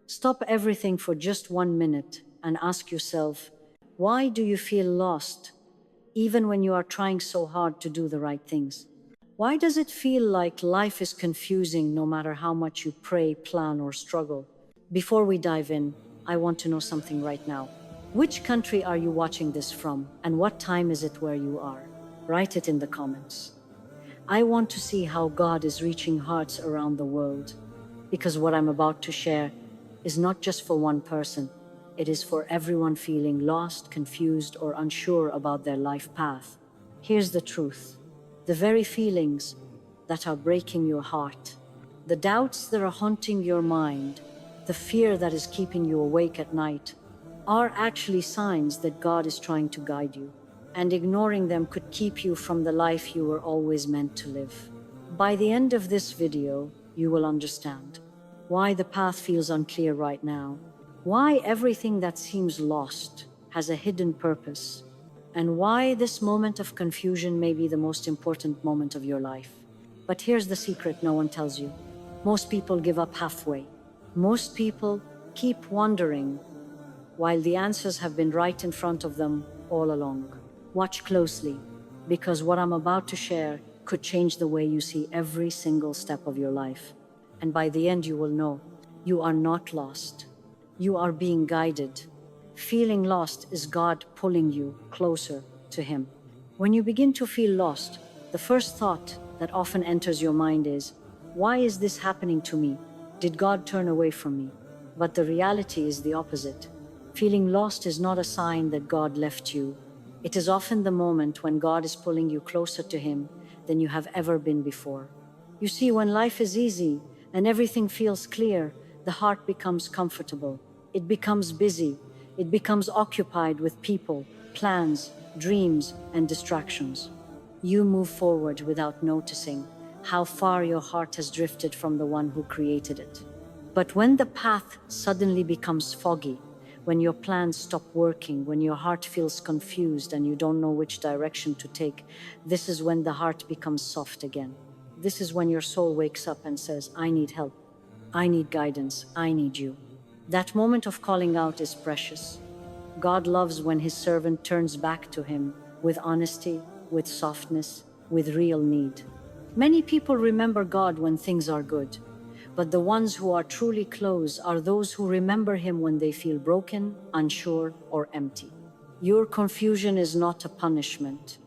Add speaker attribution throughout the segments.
Speaker 1: Stop everything for just 1 minute and ask yourself, why do you feel lost, even when you are trying so hard to do the right things? Why does it feel like life is confusing no matter how much you pray, plan, or struggle? Before we dive in, I want to know something right now. Which country are you watching this from, and what time is it where you are? Write it in the comments. I want to see how God is reaching hearts around the world, because what I'm about to share is not just for one person, it is for everyone feeling lost, confused, or unsure about their life path. Here's the truth: the very feelings that are breaking your heart, the doubts that are haunting your mind, the fear that is keeping you awake at night, are actually signs that God is trying to guide you, and ignoring them could keep you from the life you were always meant to live. By the end of this video, you will understand why the path feels unclear right now, why everything that seems lost has a hidden purpose, and why this moment of confusion may be the most important moment of your life. But here's the secret no one tells you. Most people give up halfway. Most people keep wondering, while the answers have been right in front of them all along. Watch closely, because what I'm about to share could change the way you see every single step of your life. And by the end, you will know you are not lost. You are being guided. Feeling lost is God pulling you closer to Him. When you begin to feel lost, the first thought that often enters your mind is, why is this happening to me? Did God turn away from me? But the reality is the opposite. Feeling lost is not a sign that God left you. It is often the moment when God is pulling you closer to Him than you have ever been before. You see, when life is easy and everything feels clear, the heart becomes comfortable. It becomes busy. It becomes occupied with people, plans, dreams, and distractions. You move forward without noticing how far your heart has drifted from the one who created it. But when the path suddenly becomes foggy, when your plans stop working, when your heart feels confused and you don't know which direction to take, this is when the heart becomes soft again. This is when your soul wakes up and says, I need help. I need guidance. I need you. That moment of calling out is precious. God loves when His servant turns back to Him with honesty, with softness, with real need. Many people remember God when things are good, but the ones who are truly close are those who remember Him when they feel broken, unsure, or empty. Your confusion is not a punishment.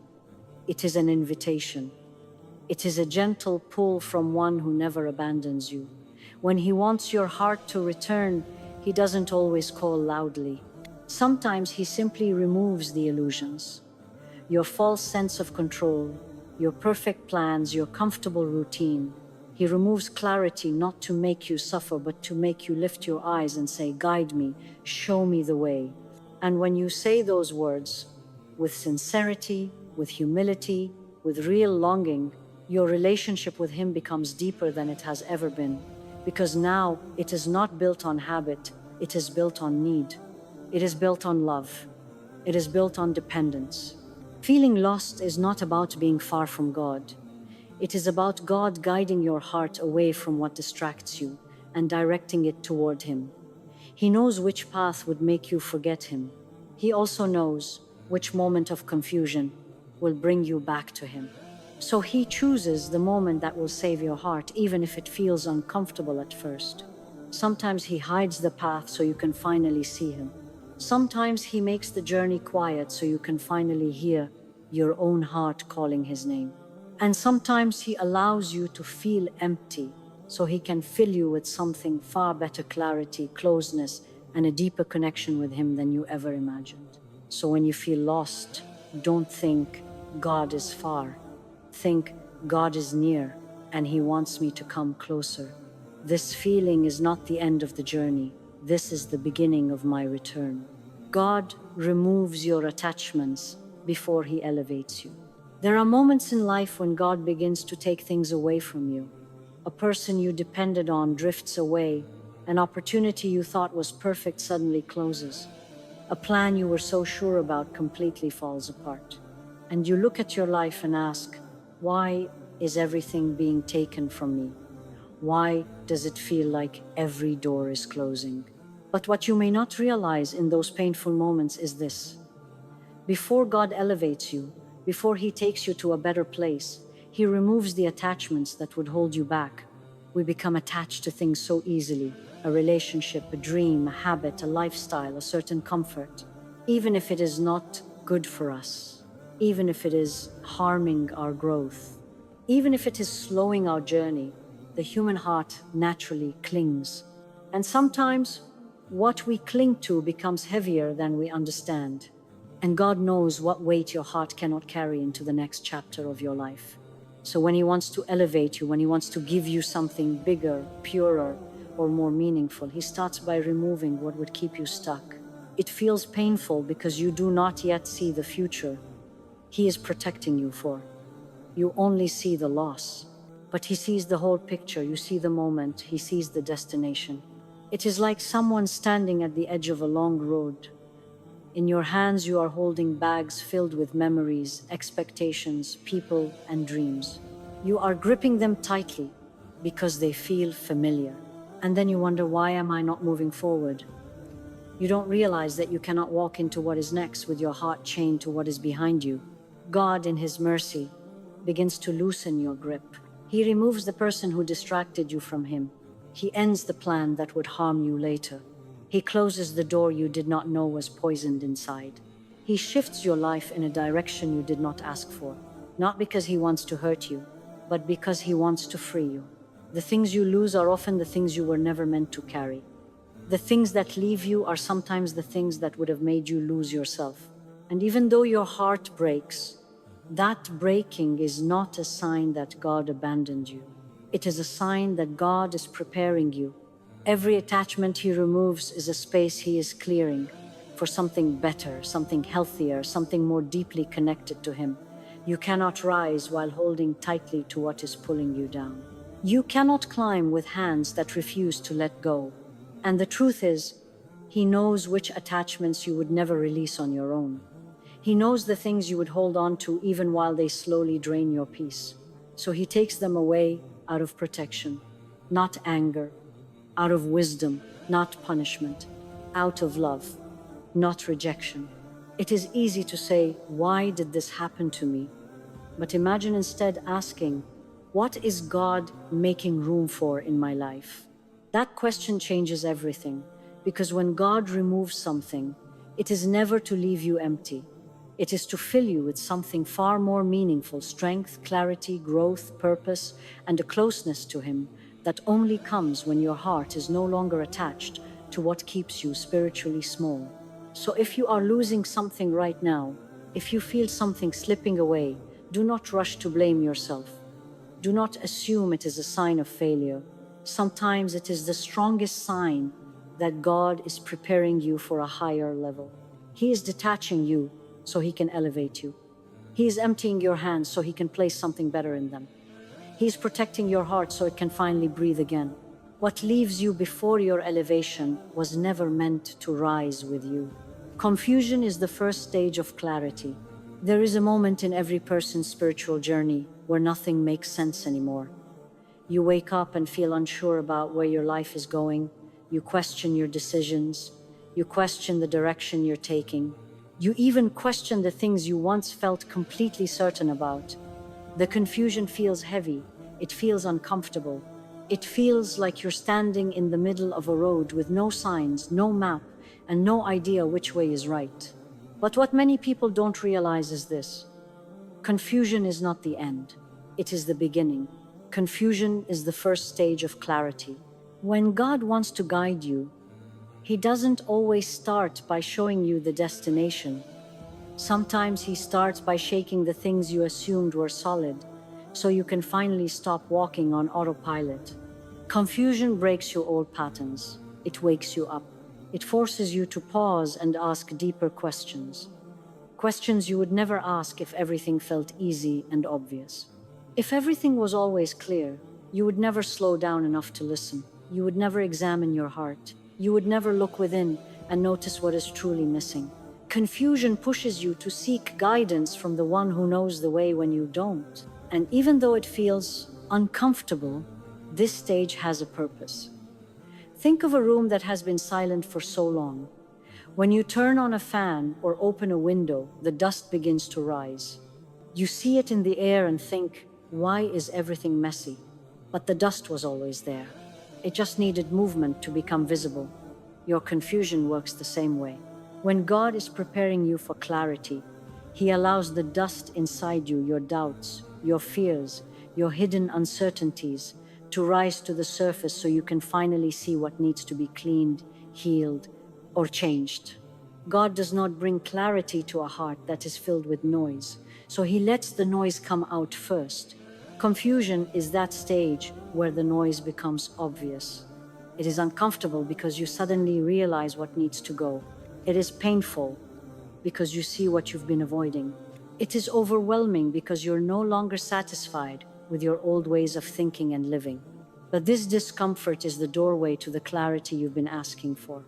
Speaker 1: It is an invitation. It is a gentle pull from one who never abandons you. When He wants your heart to return, He doesn't always call loudly. Sometimes He simply removes the illusions. Your false sense of control, your perfect plans, your comfortable routine. He removes clarity not to make you suffer, but to make you lift your eyes and say, guide me, show me the way. And when you say those words, with sincerity, with humility, with real longing, your relationship with Him becomes deeper than it has ever been. Because now it is not built on habit, it is built on need. It is built on love. It is built on dependence. Feeling lost is not about being far from God. It is about God guiding your heart away from what distracts you and directing it toward Him. He knows which path would make you forget Him. He also knows which moment of confusion will bring you back to Him. So He chooses the moment that will save your heart, even if it feels uncomfortable at first. Sometimes He hides the path so you can finally see Him. Sometimes He makes the journey quiet so you can finally hear your own heart calling His name. And sometimes He allows you to feel empty so He can fill you with something far better: clarity, closeness, and a deeper connection with Him than you ever imagined. So when you feel lost, don't think God is far. Think God is near and He wants me to come closer. This feeling is not the end of the journey. This is the beginning of my return. God removes your attachments before He elevates you. There are moments in life when God begins to take things away from you. A person you depended on drifts away. An opportunity you thought was perfect suddenly closes. A plan you were so sure about completely falls apart. And you look at your life and ask, why is everything being taken from me? Why does it feel like every door is closing? But what you may not realize in those painful moments is this. Before God elevates you, before He takes you to a better place, He removes the attachments that would hold you back. We become attached to things so easily, a relationship, a dream, a habit, a lifestyle, a certain comfort, even if it is not good for us, even if it is harming our growth, even if it is slowing our journey, the human heart naturally clings. And sometimes what we cling to becomes heavier than we understand. And God knows what weight your heart cannot carry into the next chapter of your life. So when He wants to elevate you, when He wants to give you something bigger, purer, or more meaningful, He starts by removing what would keep you stuck. It feels painful because you do not yet see the future He is protecting you for. You only see the loss, but He sees the whole picture. You see the moment, He sees the destination. It is like someone standing at the edge of a long road. In your hands, you are holding bags filled with memories, expectations, people, and dreams. You are gripping them tightly because they feel familiar. And then you wonder, why am I not moving forward? You don't realize that you cannot walk into what is next with your heart chained to what is behind you. God, in His mercy, begins to loosen your grip. He removes the person who distracted you from Him. He ends the plan that would harm you later. He closes the door you did not know was poisoned inside. He shifts your life in a direction you did not ask for, not because He wants to hurt you, but because He wants to free you. The things you lose are often the things you were never meant to carry. The things that leave you are sometimes the things that would have made you lose yourself. And even though your heart breaks, that breaking is not a sign that God abandoned you. It is a sign that God is preparing you. Every attachment He removes is a space He is clearing for something better, something healthier, something more deeply connected to Him. You cannot rise while holding tightly to what is pulling you down. You cannot climb with hands that refuse to let go. And the truth is, He knows which attachments you would never release on your own. He knows the things you would hold on to even while they slowly drain your peace. So He takes them away out of protection, not anger, out of wisdom, not punishment, out of love, not rejection. It is easy to say, why did this happen to me? But imagine instead asking, what is God making room for in my life? That question changes everything, because when God removes something, it is never to leave you empty. It is to fill you with something far more meaningful: strength, clarity, growth, purpose, and a closeness to Him that only comes when your heart is no longer attached to what keeps you spiritually small. So if you are losing something right now, if you feel something slipping away, do not rush to blame yourself. Do not assume it is a sign of failure. Sometimes it is the strongest sign that God is preparing you for a higher level. He is detaching you so He can elevate you. He is emptying your hands so He can place something better in them. He is protecting your heart so it can finally breathe again. What leaves you before your elevation was never meant to rise with you. Confusion is the first stage of clarity. There is a moment in every person's spiritual journey where nothing makes sense anymore. You wake up and feel unsure about where your life is going. You question your decisions. You question the direction you're taking. You even question the things you once felt completely certain about. The confusion feels heavy. It feels uncomfortable. It feels like you're standing in the middle of a road with no signs, no map, and no idea which way is right. But what many people don't realize is this: confusion is not the end. It is the beginning. Confusion is the first stage of clarity. When God wants to guide you, He doesn't always start by showing you the destination. Sometimes He starts by shaking the things you assumed were solid, so you can finally stop walking on autopilot. Confusion breaks your old patterns. It wakes you up. It forces you to pause and ask deeper questions. Questions you would never ask if everything felt easy and obvious. If everything was always clear, you would never slow down enough to listen. You would never examine your heart. You would never look within and notice what is truly missing. Confusion pushes you to seek guidance from the one who knows the way when you don't. And even though it feels uncomfortable, This stage has a purpose. Think of a room that has been silent for so long. When you turn on a fan or open a window, the dust begins to rise. You see it in the air and think, why is everything messy? But the dust was always there. It just needed movement to become visible. Your confusion works the same way. When God is preparing you for clarity, He allows the dust inside you, your doubts, your fears, your hidden uncertainties, to rise to the surface so you can finally see what needs to be cleaned, healed, or changed. God does not bring clarity to a heart that is filled with noise, so He lets the noise come out first. Confusion is that stage where the noise becomes obvious. It is uncomfortable because you suddenly realize what needs to go. It is painful because you see what you've been avoiding. It is overwhelming because you're no longer satisfied with your old ways of thinking and living. But this discomfort is the doorway to the clarity you've been asking for.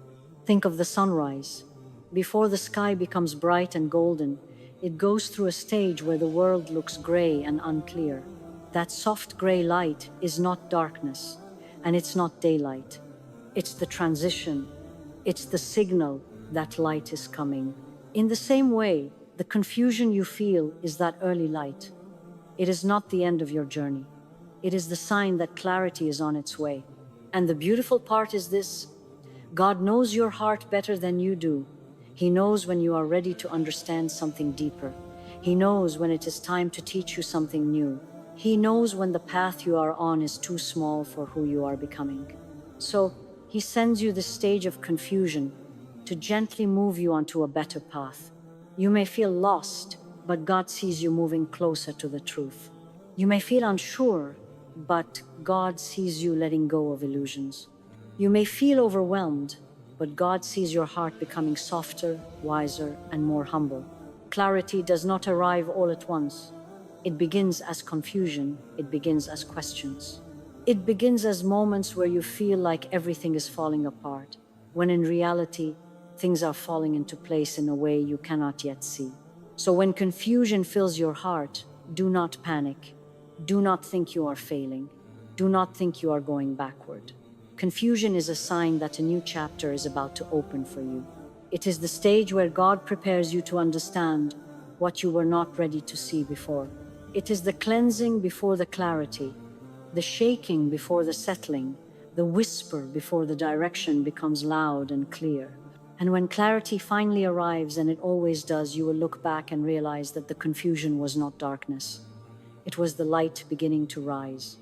Speaker 1: Think of the sunrise. Before the sky becomes bright and golden, it goes through a stage where the world looks gray and unclear. That soft gray light is not darkness, and it's not daylight. It's the transition. It's the signal that light is coming. In the same way, the confusion you feel is that early light. It is not the end of your journey. It is the sign that clarity is on its way. And the beautiful part is this: God knows your heart better than you do. He knows when you are ready to understand something deeper. He knows when it is time to teach you something new. He knows when the path you are on is too small for who you are becoming. So, He sends you this stage of confusion to gently move you onto a better path. You may feel lost, but God sees you moving closer to the truth. You may feel unsure, but God sees you letting go of illusions. You may feel overwhelmed, but God sees your heart becoming softer, wiser, and more humble. Clarity does not arrive all at once. It begins as confusion, it begins as questions. It begins as moments where you feel like everything is falling apart, when in reality, things are falling into place in a way you cannot yet see. So when confusion fills your heart, do not panic. Do not think you are failing. Do not think you are going backward. Confusion is a sign that a new chapter is about to open for you. It is the stage where God prepares you to understand what you were not ready to see before. It is the cleansing before the clarity, the shaking before the settling, the whisper before the direction becomes loud and clear. And when clarity finally arrives, and it always does, you will look back and realize that the confusion was not darkness. It was the light beginning to rise.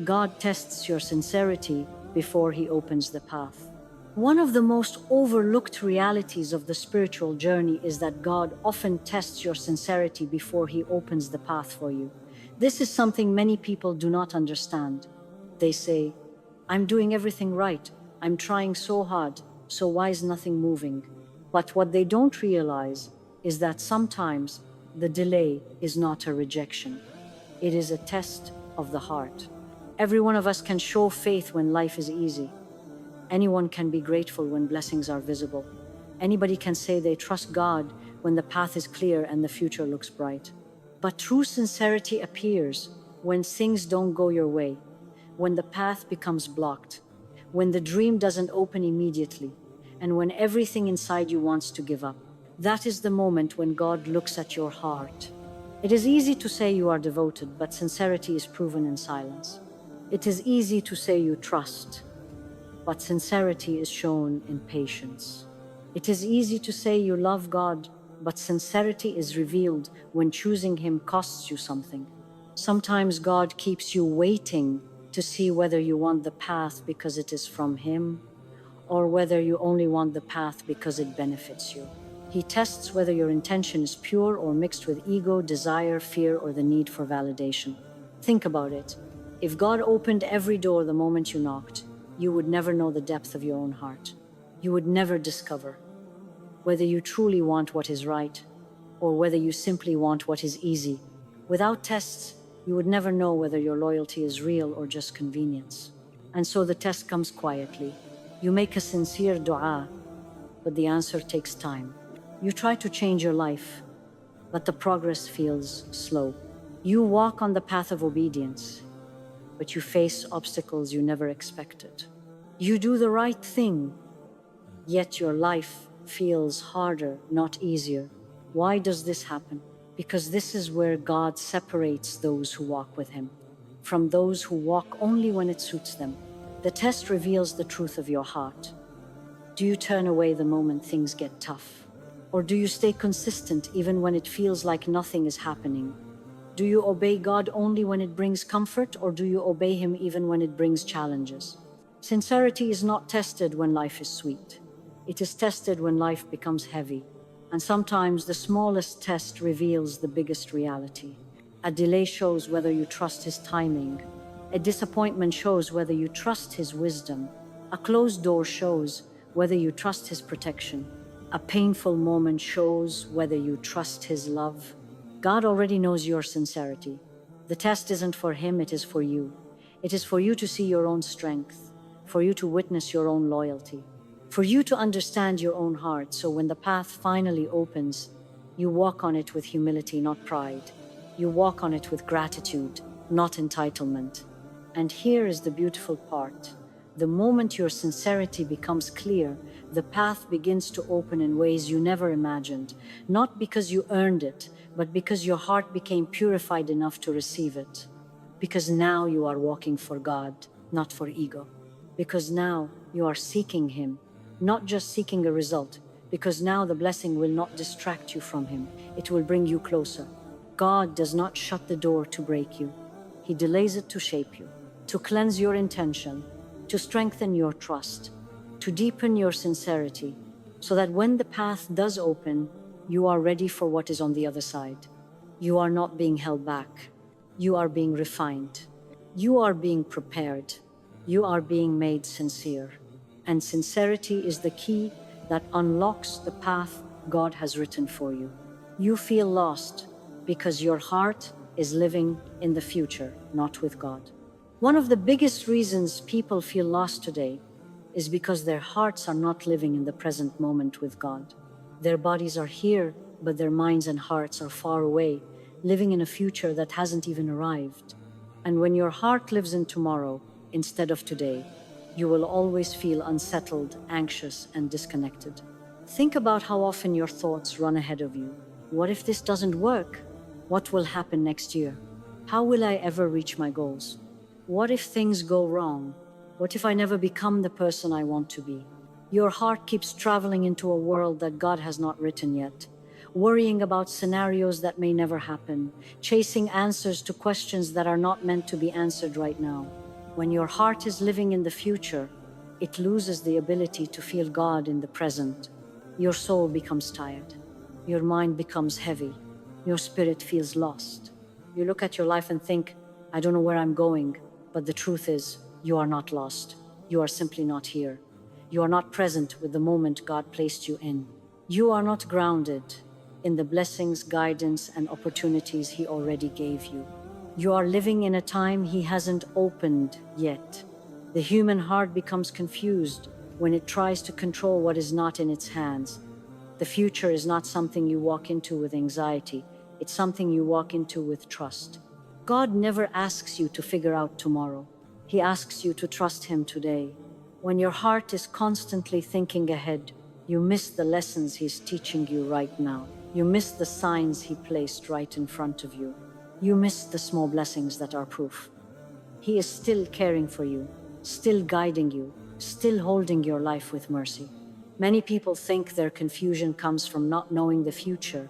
Speaker 1: God tests your sincerity before He opens the path. One of the most overlooked realities of the spiritual journey is that God often tests your sincerity before He opens the path for you. This is something many people do not understand. They say, I'm doing everything right. I'm trying so hard, so why is nothing moving? But what they don't realize is that sometimes the delay is not a rejection. It is a test of the heart. Every one of us can show faith when life is easy. Anyone can be grateful when blessings are visible. Anybody can say they trust God when the path is clear and the future looks bright. But true sincerity appears when things don't go your way, when the path becomes blocked, when the dream doesn't open immediately, and when everything inside you wants to give up. That is the moment when God looks at your heart. It is easy to say you are devoted, but sincerity is proven in silence. It is easy to say you trust, but sincerity is shown in patience. It is easy to say you love God, but sincerity is revealed when choosing Him costs you something. Sometimes God keeps you waiting to see whether you want the path because it is from Him, or whether you only want the path because it benefits you. He tests whether your intention is pure or mixed with ego, desire, fear, or the need for validation. Think about it. If God opened every door the moment you knocked, you would never know the depth of your own heart. You would never discover whether you truly want what is right, or whether you simply want what is easy. Without tests, you would never know whether your loyalty is real or just convenience. And so the test comes quietly. You make a sincere dua, but the answer takes time. You try to change your life, but the progress feels slow. You walk on the path of obedience, but you face obstacles you never expected. You do the right thing, yet your life feels harder, not easier. Why does this happen? Because this is where God separates those who walk with Him from those who walk only when it suits them. The test reveals the truth of your heart. Do you turn away the moment things get tough? Or do you stay consistent even when it feels like nothing is happening? Do you obey God only when it brings comfort, or do you obey Him even when it brings challenges? Sincerity is not tested when life is sweet. It is tested when life becomes heavy. And sometimes the smallest test reveals the biggest reality. A delay shows whether you trust His timing. A disappointment shows whether you trust His wisdom. A closed door shows whether you trust His protection. A painful moment shows whether you trust His love. God already knows your sincerity. The test isn't for Him, it is for you. It is for you to see your own strength, for you to witness your own loyalty, for you to understand your own heart, so when the path finally opens, you walk on it with humility, not pride. You walk on it with gratitude, not entitlement. And here is the beautiful part. The moment your sincerity becomes clear, the path begins to open in ways you never imagined, not because you earned it, but because your heart became purified enough to receive it. Because now you are walking for God, not for ego. Because now you are seeking Him, not just seeking a result. Because now the blessing will not distract you from Him, it will bring you closer. God does not shut the door to break you. He delays it to shape you, to cleanse your intention, to strengthen your trust, to deepen your sincerity, so that when the path does open, you are ready for what is on the other side. You are not being held back. You are being refined. You are being prepared. You are being made sincere. And sincerity is the key that unlocks the path God has written for you. You feel lost because your heart is living in the future, not with God. One of the biggest reasons people feel lost today is because their hearts are not living in the present moment with God. Their bodies are here, but their minds and hearts are far away, living in a future that hasn't even arrived. And when your heart lives in tomorrow instead of today, you will always feel unsettled, anxious, and disconnected. Think about how often your thoughts run ahead of you. What if this doesn't work? What will happen next year? How will I ever reach my goals? What if things go wrong? What if I never become the person I want to be? Your heart keeps traveling into a world that God has not written yet, worrying about scenarios that may never happen, chasing answers to questions that are not meant to be answered right now. When your heart is living in the future, it loses the ability to feel God in the present. Your soul becomes tired. Your mind becomes heavy. Your spirit feels lost. You look at your life and think, I don't know where I'm going. But the truth is, you are not lost. You are simply not here. You are not present with the moment God placed you in. You are not grounded in the blessings, guidance, and opportunities He already gave you. You are living in a time He hasn't opened yet. The human heart becomes confused when it tries to control what is not in its hands. The future is not something you walk into with anxiety. It's something you walk into with trust. God never asks you to figure out tomorrow. He asks you to trust Him today. When your heart is constantly thinking ahead, you miss the lessons He's teaching you right now. You miss the signs He placed right in front of you. You miss the small blessings that are proof. He is still caring for you, still guiding you, still holding your life with mercy. Many people think their confusion comes from not knowing the future,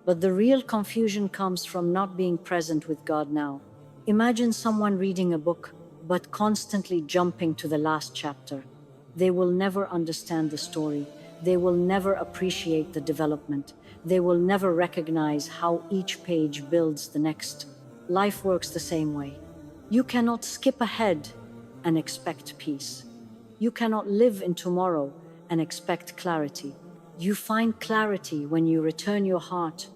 Speaker 1: but the real confusion comes from not being present with God now. Imagine someone reading a book, but constantly jumping to the last chapter. They will never understand the story. They will never appreciate the development. They will never recognize how each page builds the next. Life works the same way. You cannot skip ahead and expect peace. You cannot live in tomorrow and expect clarity. You find clarity when you return your heart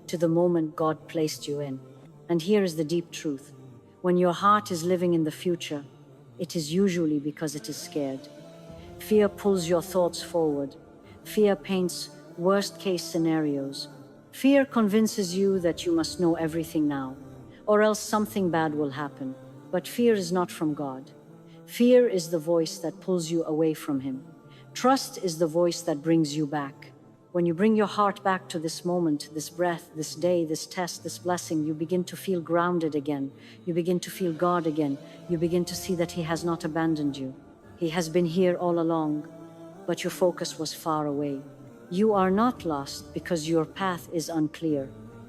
Speaker 1: to the moment God placed you in. And here is the deep truth. When your heart is living in the future, it is usually because it is scared. Fear pulls your thoughts forward. Fear paints worst-case scenarios. Fear convinces you that you must know everything now, or else something bad will happen. But fear is not from God. Fear is the voice that pulls you away from Him. Trust is the voice that brings you back. When you bring your heart back to this moment, this breath, this day, this test, this blessing, you begin to feel grounded again. You begin to feel God again. You begin to see that He has not abandoned you. He has been here all along, but your focus was far away. You are not lost because your path is unclear.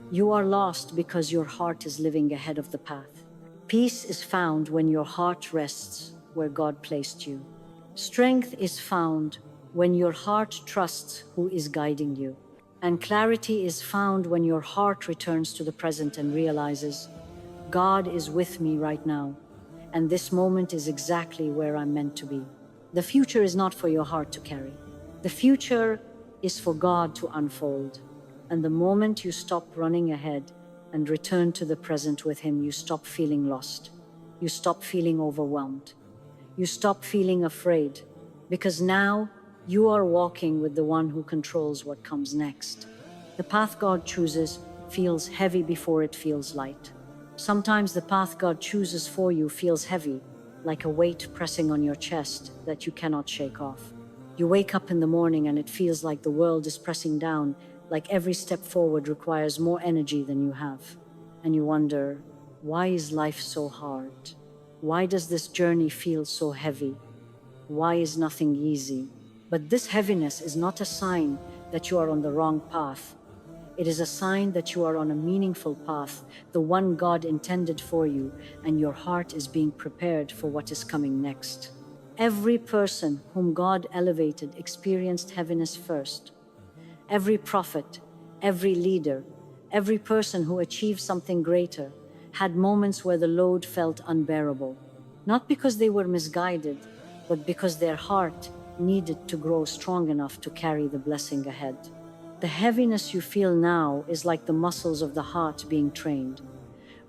Speaker 1: You are lost because your heart is living ahead of the path. Peace is found when your heart rests where God placed you. Strength is found when your heart trusts who is guiding you. And clarity is found when your heart returns to the present and realizes, God is with me right now, and this moment is exactly where I'm meant to be. The future is not for your heart to carry. The future is for God to unfold. And the moment you stop running ahead and return to the present with Him, you stop feeling lost. You stop feeling overwhelmed. You stop feeling afraid, because now you are walking with the one who controls what comes next. The path God chooses feels heavy before it feels light. Sometimes the path God chooses for you feels heavy, like a weight pressing on your chest that you cannot shake off. You wake up in the morning and it feels like the world is pressing down, like every step forward requires more energy than you have. And you wonder, why is life so hard? Why does this journey feel so heavy? Why is nothing easy? But this heaviness is not a sign that you are on the wrong path. It is a sign that you are on a meaningful path, the one God intended for you, and your heart is being prepared for what is coming next. Every person whom God elevated experienced heaviness first. Every prophet, every leader, every person who achieved something greater had moments where the load felt unbearable. Not because they were misguided, but because their heart needed to grow strong enough to carry the blessing ahead. The heaviness you feel now is like the muscles of the heart being trained.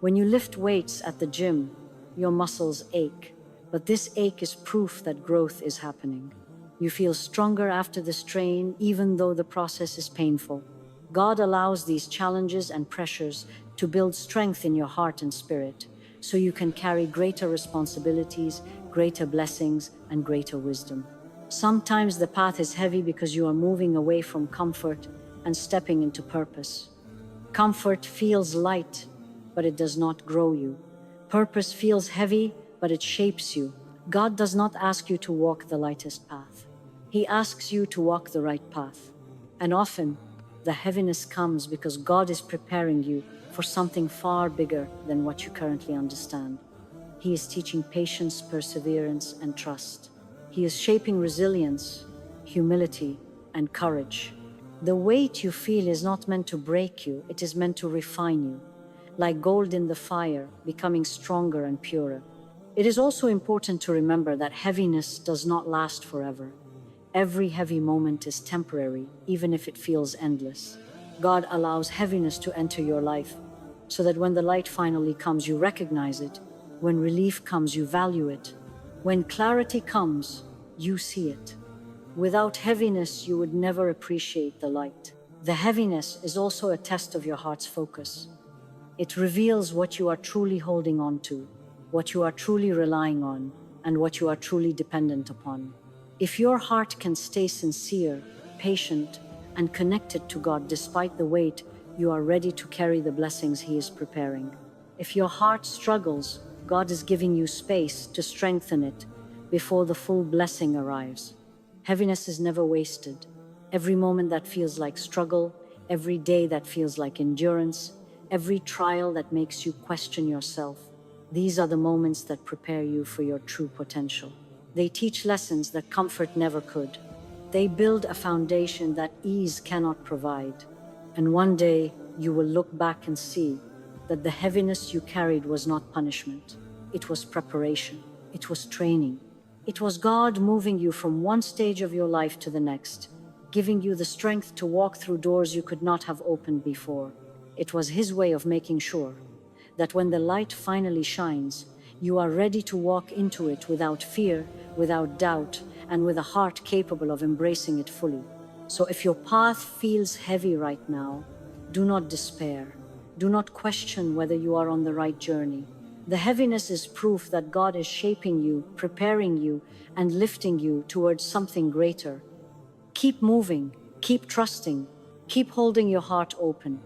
Speaker 1: When you lift weights at the gym, your muscles ache, but this ache is proof that growth is happening. You feel stronger after the strain, even though the process is painful. God allows these challenges and pressures to build strength in your heart and spirit, so you can carry greater responsibilities, greater blessings, and greater wisdom. Sometimes the path is heavy because you are moving away from comfort and stepping into purpose. Comfort feels light, but it does not grow you. Purpose feels heavy, but it shapes you. God does not ask you to walk the lightest path. He asks you to walk the right path. And often, the heaviness comes because God is preparing you for something far bigger than what you currently understand. He is teaching patience, perseverance, and trust. He is shaping resilience, humility, and courage. The weight you feel is not meant to break you, it is meant to refine you, like gold in the fire, becoming stronger and purer. It is also important to remember that heaviness does not last forever. Every heavy moment is temporary, even if it feels endless. God allows heaviness to enter your life, so that when the light finally comes, you recognize it. When relief comes, you value it. When clarity comes, you see it. Without heaviness, you would never appreciate the light. The heaviness is also a test of your heart's focus. It reveals what you are truly holding on to, what you are truly relying on, and what you are truly dependent upon. If your heart can stay sincere, patient, and connected to God despite the weight, you are ready to carry the blessings He is preparing. If your heart struggles, God is giving you space to strengthen it before the full blessing arrives. Heaviness is never wasted. Every moment that feels like struggle, every day that feels like endurance, every trial that makes you question yourself, these are the moments that prepare you for your true potential. They teach lessons that comfort never could. They build a foundation that ease cannot provide. And one day, you will look back and see that the heaviness you carried was not punishment. It was preparation. It was training. It was God moving you from one stage of your life to the next, giving you the strength to walk through doors you could not have opened before. It was His way of making sure that when the light finally shines, you are ready to walk into it without fear, without doubt, and with a heart capable of embracing it fully. So if your path feels heavy right now, do not despair. Do not question whether you are on the right journey. The heaviness is proof that God is shaping you, preparing you, and lifting you towards something greater. Keep moving, keep trusting, keep holding your heart open,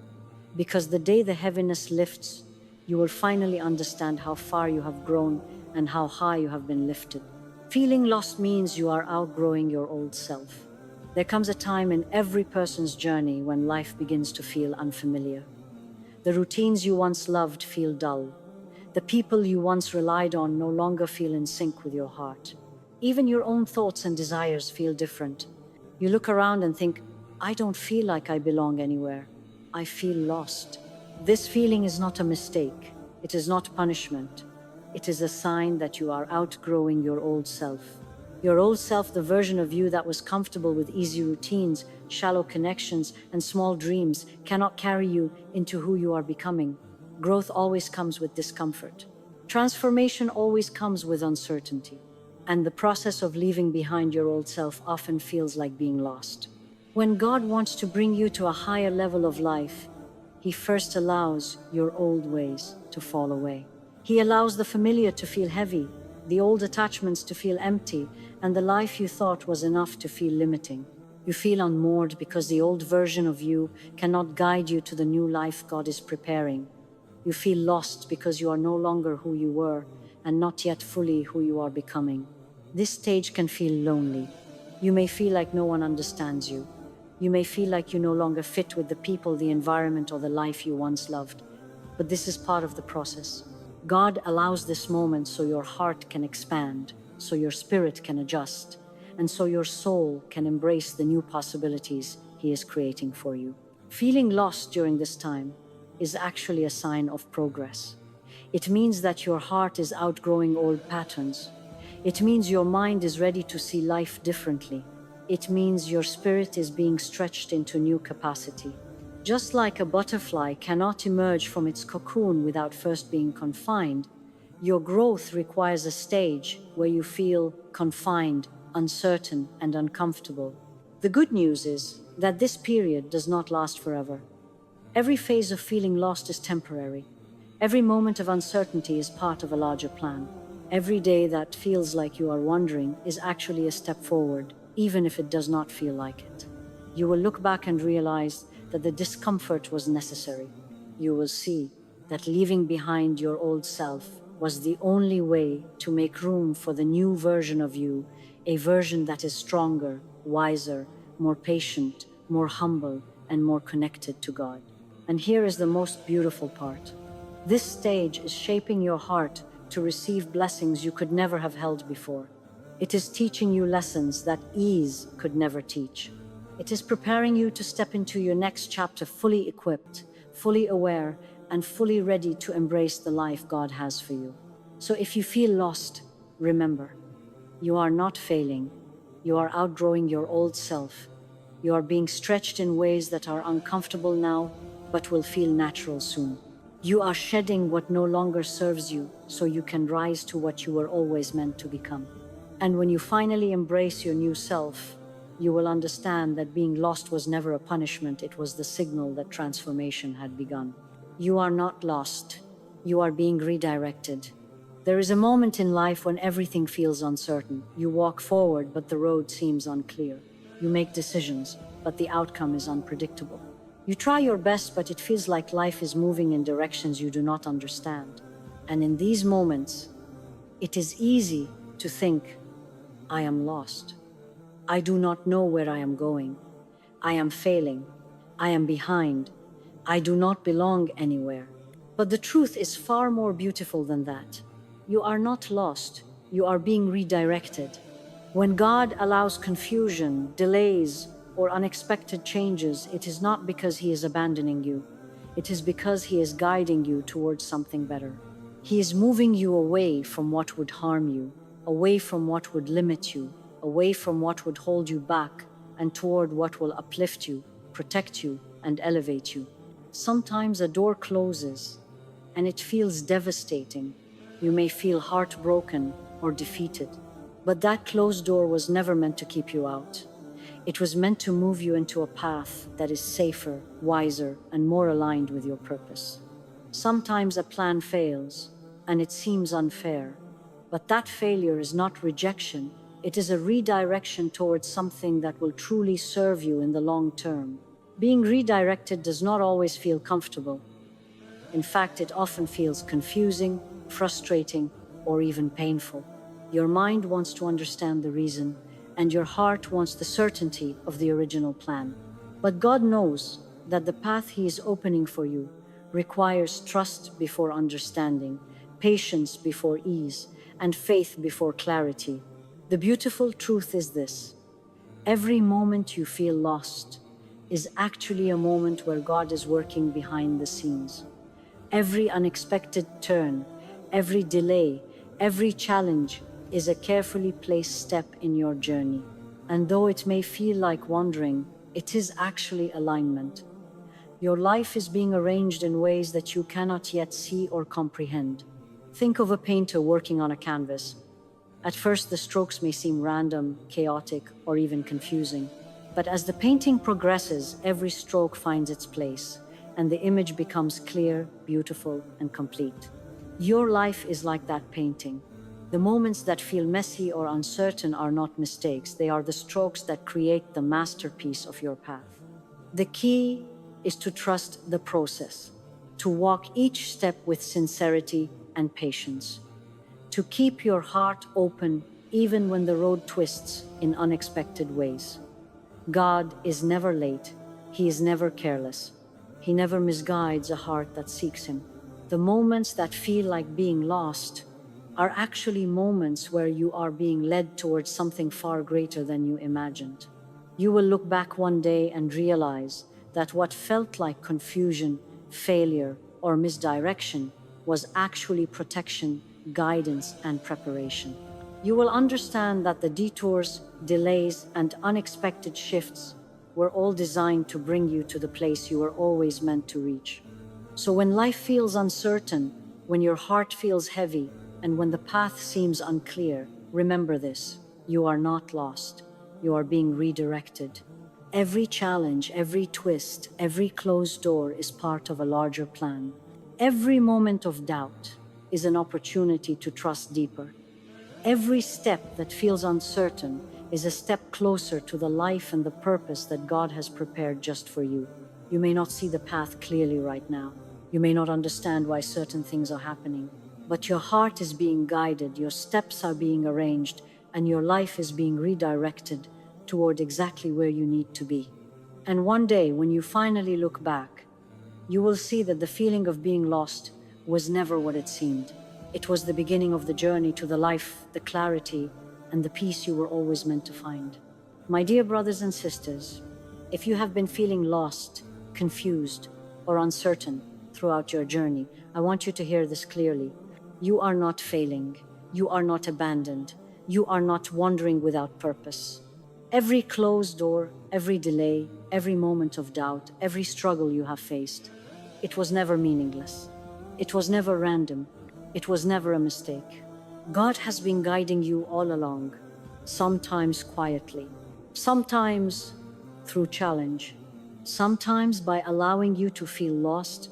Speaker 1: because the day the heaviness lifts, you will finally understand how far you have grown and how high you have been lifted. Feeling lost means you are outgrowing your old self. There comes a time in every person's journey when life begins to feel unfamiliar. The routines you once loved feel dull. The people you once relied on no longer feel in sync with your heart. Even your own thoughts and desires feel different. You look around and think, I don't feel like I belong anywhere. I feel lost. This feeling is not a mistake. It is not punishment. It is a sign that you are outgrowing your old self. Your old self, the version of you that was comfortable with easy routines, shallow connections, and small dreams, cannot carry you into who you are becoming. Growth always comes with discomfort. Transformation always comes with uncertainty. And the process of leaving behind your old self often feels like being lost. When God wants to bring you to a higher level of life, He first allows your old ways to fall away. He allows the familiar to feel heavy, the old attachments to feel empty, and the life you thought was enough to feel limiting. You feel unmoored because the old version of you cannot guide you to the new life God is preparing. You feel lost because you are no longer who you were and not yet fully who you are becoming. This stage can feel lonely. You may feel like no one understands you. You may feel like you no longer fit with the people, the environment, or the life you once loved. But this is part of the process. God allows this moment so your heart can expand, so your spirit can adjust, and so your soul can embrace the new possibilities He is creating for you. Feeling lost during this time is actually a sign of progress. It means that your heart is outgrowing old patterns. It means your mind is ready to see life differently. It means your spirit is being stretched into new capacity. Just like a butterfly cannot emerge from its cocoon without first being confined, your growth requires a stage where you feel confined, uncertain, and uncomfortable. The good news is that this period does not last forever. Every phase of feeling lost is temporary. Every moment of uncertainty is part of a larger plan. Every day that feels like you are wandering is actually a step forward, even if it does not feel like it. You will look back and realize that the discomfort was necessary. You will see that leaving behind your old self was the only way to make room for the new version of you, a version that is stronger, wiser, more patient, more humble, and more connected to God. And here is the most beautiful part. This stage is shaping your heart to receive blessings you could never have held before. It is teaching you lessons that ease could never teach. It is preparing you to step into your next chapter fully equipped, fully aware, and fully ready to embrace the life God has for you. So if you feel lost, remember, you are not failing. You are outgrowing your old self. You are being stretched in ways that are uncomfortable now, but will feel natural soon. You are shedding what no longer serves you so you can rise to what you were always meant to become. And when you finally embrace your new self, you will understand that being lost was never a punishment, it was the signal that transformation had begun. You are not lost. You are being redirected. There is a moment in life when everything feels uncertain. You walk forward, but the road seems unclear. You make decisions, but the outcome is unpredictable. You try your best, but it feels like life is moving in directions you do not understand. And in these moments, it is easy to think, I am lost. I do not know where I am going. I am failing. I am behind. I do not belong anywhere. But the truth is far more beautiful than that. You are not lost. You are being redirected. When God allows confusion, delays, or unexpected changes, it is not because He is abandoning you. It is because He is guiding you towards something better. He is moving you away from what would harm you, away from what would limit you, away from what would hold you back, and toward what will uplift you, protect you, and elevate you. Sometimes a door closes, and it feels devastating. You may feel heartbroken or defeated. But that closed door was never meant to keep you out. It was meant to move you into a path that is safer, wiser, and more aligned with your purpose. Sometimes a plan fails. and it seems unfair. But that failure is not rejection, it is a redirection towards something that will truly serve you in the long term. Being redirected does not always feel comfortable. In fact, it often feels confusing, frustrating, or even painful. Your mind wants to understand the reason, and your heart wants the certainty of the original plan. But God knows that the path He is opening for you requires trust before understanding, patience before ease, and faith before clarity. The beautiful truth is this: every moment you feel lost is actually a moment where God is working behind the scenes. Every unexpected turn, every delay, every challenge is a carefully placed step in your journey. And though it may feel like wandering, it is actually alignment. Your life is being arranged in ways that you cannot yet see or comprehend. Think of a painter working on a canvas. At first, the strokes may seem random, chaotic, or even confusing. But as the painting progresses, every stroke finds its place, and the image becomes clear, beautiful, and complete. Your life is like that painting. The moments that feel messy or uncertain are not mistakes, they are the strokes that create the masterpiece of your path. The key is to trust the process, to walk each step with sincerity and patience, to keep your heart open even when the road twists in unexpected ways. God is never late, He is never careless. He never misguides a heart that seeks Him. The moments that feel like being lost are actually moments where you are being led towards something far greater than you imagined. You will look back one day and realize that what felt like confusion, failure, or misdirection was actually protection, guidance, and preparation. You will understand that the detours, delays, and unexpected shifts were all designed to bring you to the place you were always meant to reach. So when life feels uncertain, when your heart feels heavy, and when the path seems unclear, remember this: you are not lost. You are being redirected. Every challenge, every twist, every closed door is part of a larger plan. Every moment of doubt is an opportunity to trust deeper. Every step that feels uncertain is a step closer to the life and the purpose that God has prepared just for you. You may not see the path clearly right now. You may not understand why certain things are happening, but your heart is being guided, your steps are being arranged, and your life is being redirected toward exactly where you need to be. And one day, when you finally look back, you will see that the feeling of being lost was never what it seemed. It was the beginning of the journey to the life, the clarity, and the peace you were always meant to find. My dear brothers and sisters, if you have been feeling lost, confused, or uncertain throughout your journey, I want you to hear this clearly. You are not failing. You are not abandoned. You are not wandering without purpose. Every closed door, every delay, every moment of doubt, every struggle you have faced, it was never meaningless. It was never random. It was never a mistake. God has been guiding you all along, sometimes quietly, sometimes through challenge, sometimes by allowing you to feel lost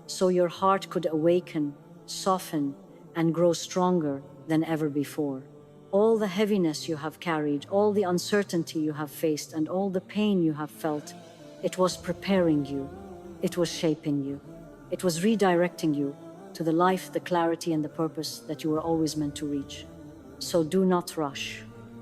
Speaker 1: so your heart could awaken, soften, and grow stronger than ever before. All the heaviness you have carried, all the uncertainty you have faced, and all the pain you have felt, it was preparing you, it was shaping you, it was redirecting you to the life, the clarity, and the purpose that you were always meant to reach. So do not rush,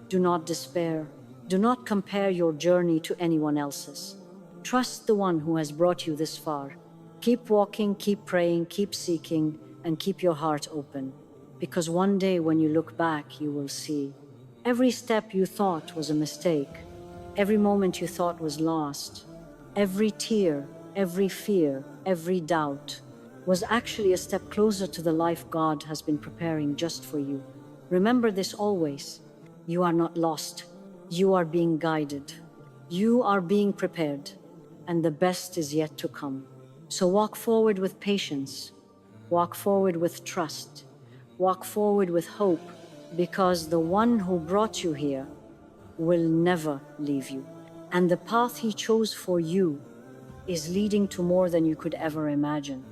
Speaker 1: do not despair, do not compare your journey to anyone else's. Trust the one who has brought you this far. Keep walking, keep praying, keep seeking, and keep your heart open. Because one day when you look back, you will see every step you thought was a mistake, every moment you thought was lost, every tear, every fear, every doubt was actually a step closer to the life God has been preparing just for you. Remember this always. You are not lost. You are being guided. You are being prepared, and the best is yet to come. So walk forward with patience, walk forward with trust, walk forward with hope, because the one who brought you here will never leave you. And the path He chose for you is leading to more than you could ever imagine.